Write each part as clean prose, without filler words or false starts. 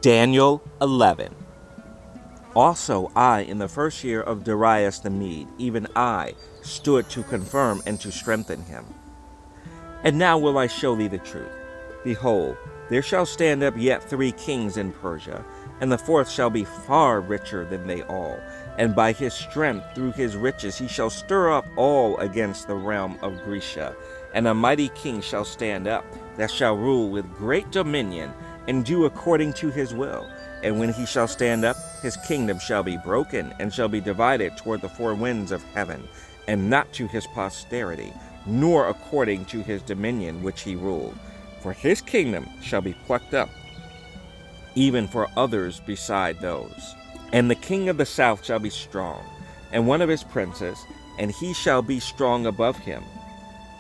Daniel 11. Also I, in the first year of Darius the Mede, even I, stood to confirm and to strengthen him. And now will I show thee the truth. Behold, there shall stand up yet 3 kings in Persia, and the fourth shall be far richer than they all. And by his strength, through his riches, he shall stir up all against the realm of Grecia. And a mighty king shall stand up, that shall rule with great dominion, and do according to his will. And when he shall stand up, his kingdom shall be broken, and shall be divided toward the 4 winds of heaven, and not to his posterity, nor according to his dominion which he ruled. For his kingdom shall be plucked up, even for others beside those. And the king of the south shall be strong, and one of his princes, and he shall be strong above him,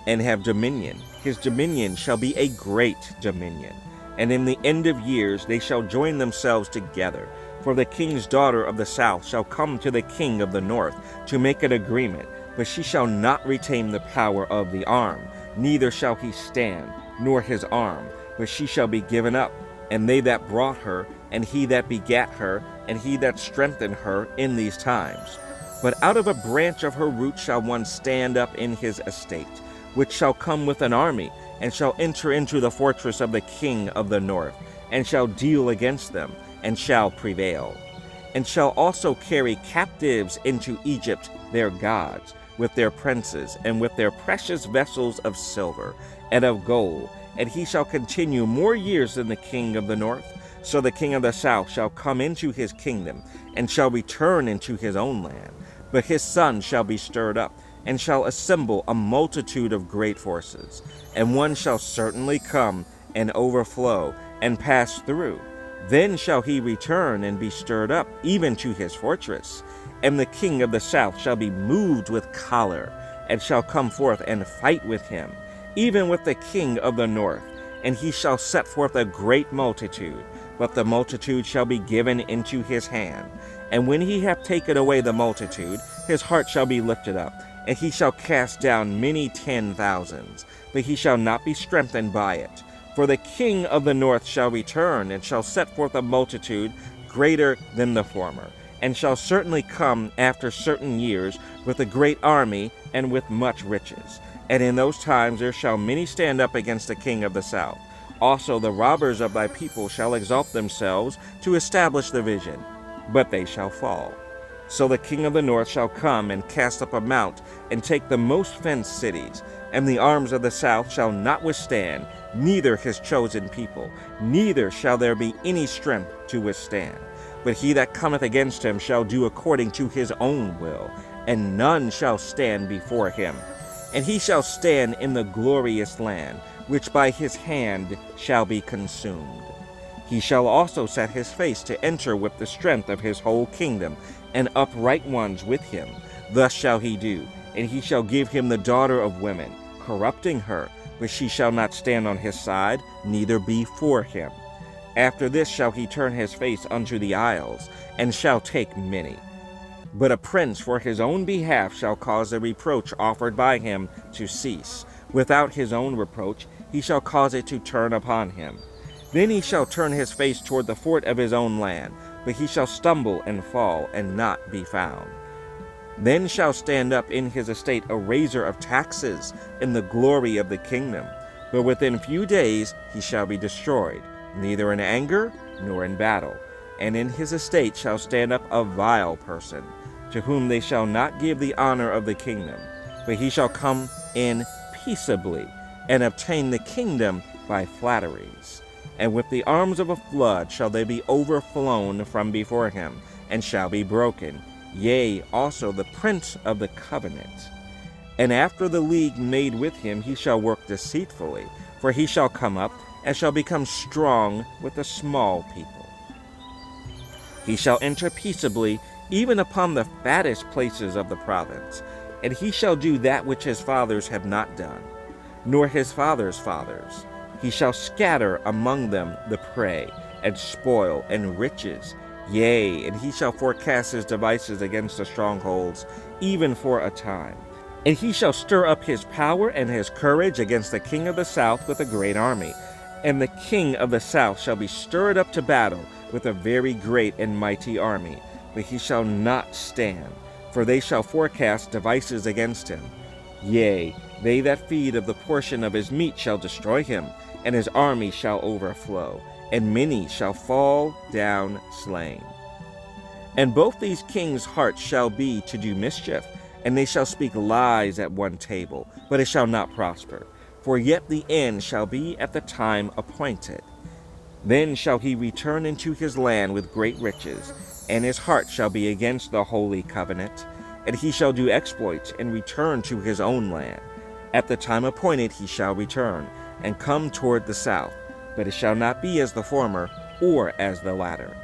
and have dominion. His dominion shall be a great dominion. And in the end of years they shall join themselves together. For the king's daughter of the south shall come to the king of the north to make an agreement, but she shall not retain the power of the arm, neither shall he stand, nor his arm, but she shall be given up, and they that brought her, and he that begat her, and he that strengthened her in these times. But out of a branch of her root shall one stand up in his estate, which shall come with an army, and shall enter into the fortress of the king of the north, and shall deal against them, and shall prevail. And shall also carry captives into Egypt their gods, with their princes, and with their precious vessels of silver and of gold. And he shall continue more years than the king of the north. So the king of the south shall come into his kingdom, and shall return into his own land. But his son shall be stirred up, and shall assemble a multitude of great forces. And one shall certainly come and overflow and pass through. Then shall he return and be stirred up, even to his fortress. And the king of the south shall be moved with choler, and shall come forth and fight with him, even with the king of the north. And he shall set forth a great multitude, but the multitude shall be given into his hand. And when he hath taken away the multitude, his heart shall be lifted up, and he shall cast down many 10,000s, but he shall not be strengthened by it. For the king of the north shall return, and shall set forth a multitude greater than the former, and shall certainly come after certain years with a great army and with much riches. And in those times there shall many stand up against the king of the south. Also the robbers of thy people shall exalt themselves to establish the vision, but they shall fall. So the king of the north shall come and cast up a mount, and take the most fenced cities, and the arms of the south shall not withstand, neither his chosen people, neither shall there be any strength to withstand. But he that cometh against him shall do according to his own will, and none shall stand before him. And he shall stand in the glorious land, which by his hand shall be consumed. He shall also set his face to enter with the strength of his whole kingdom, and upright ones with him. Thus shall he do, and he shall give him the daughter of women, corrupting her, but she shall not stand on his side, neither be for him. After this shall he turn his face unto the isles, and shall take many. But a prince for his own behalf shall cause the reproach offered by him to cease. Without his own reproach he shall cause it to turn upon him. Then he shall turn his face toward the fort of his own land, but he shall stumble and fall, and not be found. Then shall stand up in his estate a raiser of taxes in the glory of the kingdom. But within few days he shall be destroyed, neither in anger nor in battle. And in his estate shall stand up a vile person, to whom they shall not give the honor of the kingdom. But he shall come in peaceably, and obtain the kingdom by flatteries. And with the arms of a flood shall they be overflown from before him, and shall be broken, yea, also the prince of the covenant. And after the league made with him he shall work deceitfully, for he shall come up, and shall become strong with a small people. He shall enter peaceably, even upon the fattest places of the province, and he shall do that which his fathers have not done, nor his fathers' fathers. He shall scatter among them the prey, and spoil, and riches. Yea, and he shall forecast his devices against the strongholds, even for a time. And he shall stir up his power and his courage against the king of the south with a great army. And the king of the south shall be stirred up to battle, with a very great and mighty army, but he shall not stand, for they shall forecast devices against him. Yea, they that feed of the portion of his meat shall destroy him, and his army shall overflow, and many shall fall down slain. And both these kings' hearts shall be to do mischief, and they shall speak lies at one table, but it shall not prosper. For yet the end shall be at the time appointed. Then shall he return into his land with great riches, and his heart shall be against the holy covenant, and he shall do exploits and return to his own land. At the time appointed he shall return, and come toward the south, but it shall not be as the former, or as the latter.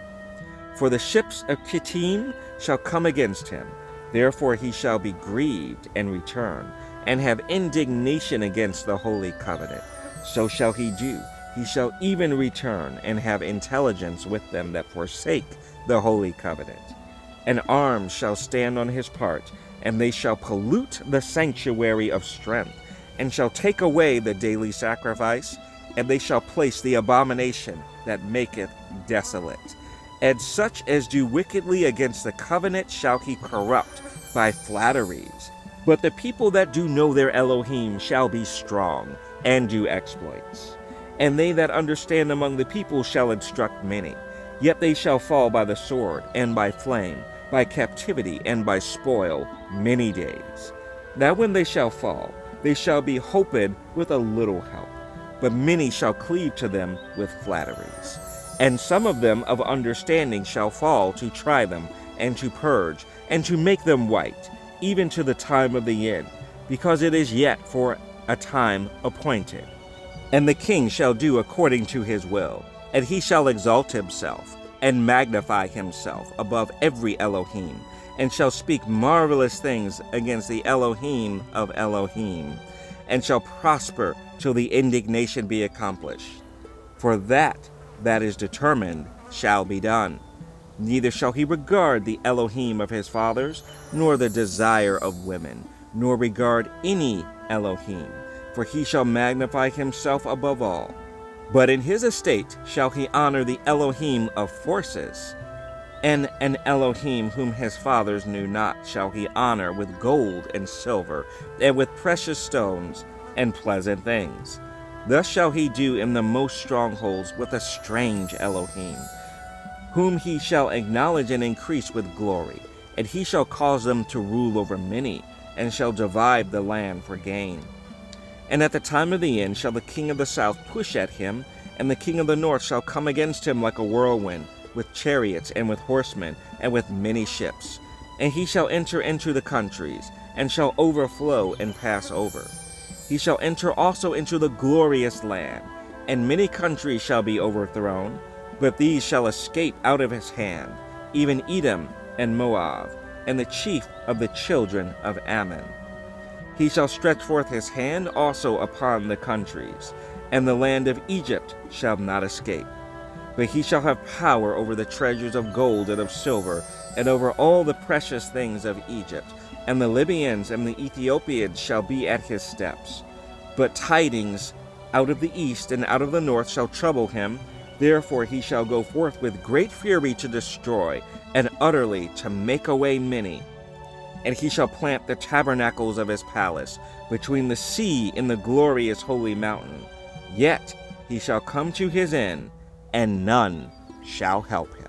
For the ships of Kittim shall come against him, therefore he shall be grieved and return, and have indignation against the holy covenant. So shall he do. He shall even return, and have intelligence with them that forsake the holy covenant. And arms shall stand on his part, and they shall pollute the sanctuary of strength, and shall take away the daily sacrifice, and they shall place the abomination that maketh desolate. And such as do wickedly against the covenant shall he corrupt by flatteries. But the people that do know their Elohim shall be strong, and do exploits. And they that understand among the people shall instruct many. Yet they shall fall by the sword, and by flame, by captivity, and by spoil, many days. Now when they shall fall, they shall be hoped with a little help, but many shall cleave to them with flatteries. And some of them of understanding shall fall to try them, and to purge, and to make them white, even to the time of the end, because it is yet for a time appointed. And the king shall do according to his will, and he shall exalt himself, and magnify himself above every Elohim, and shall speak marvelous things against the Elohim of Elohim, and shall prosper till the indignation be accomplished. For that is determined shall be done. Neither shall he regard the Elohim of his fathers, nor the desire of women, nor regard any Elohim, for he shall magnify himself above all. But in his estate shall he honor the Elohim of forces, and an Elohim whom his fathers knew not shall he honor with gold and silver, and with precious stones and pleasant things. Thus shall he do in the most strongholds with a strange Elohim, whom he shall acknowledge and increase with glory, and he shall cause them to rule over many, and shall divide the land for gain. And at the time of the end shall the king of the south push at him, and the king of the north shall come against him like a whirlwind, with chariots and with horsemen, and with many ships. And he shall enter into the countries, and shall overflow and pass over. He shall enter also into the glorious land, and many countries shall be overthrown, but these shall escape out of his hand, even Edom and Moab, and the chief of the children of Ammon. He shall stretch forth his hand also upon the countries, and the land of Egypt shall not escape. But he shall have power over the treasures of gold and of silver, and over all the precious things of Egypt, and the Libyans and the Ethiopians shall be at his steps. But tidings out of the east and out of the north shall trouble him, therefore he shall go forth with great fury to destroy, and utterly to make away many. And he shall plant the tabernacles of his palace between the sea and the glorious holy mountain. Yet he shall come to his end, and none shall help him.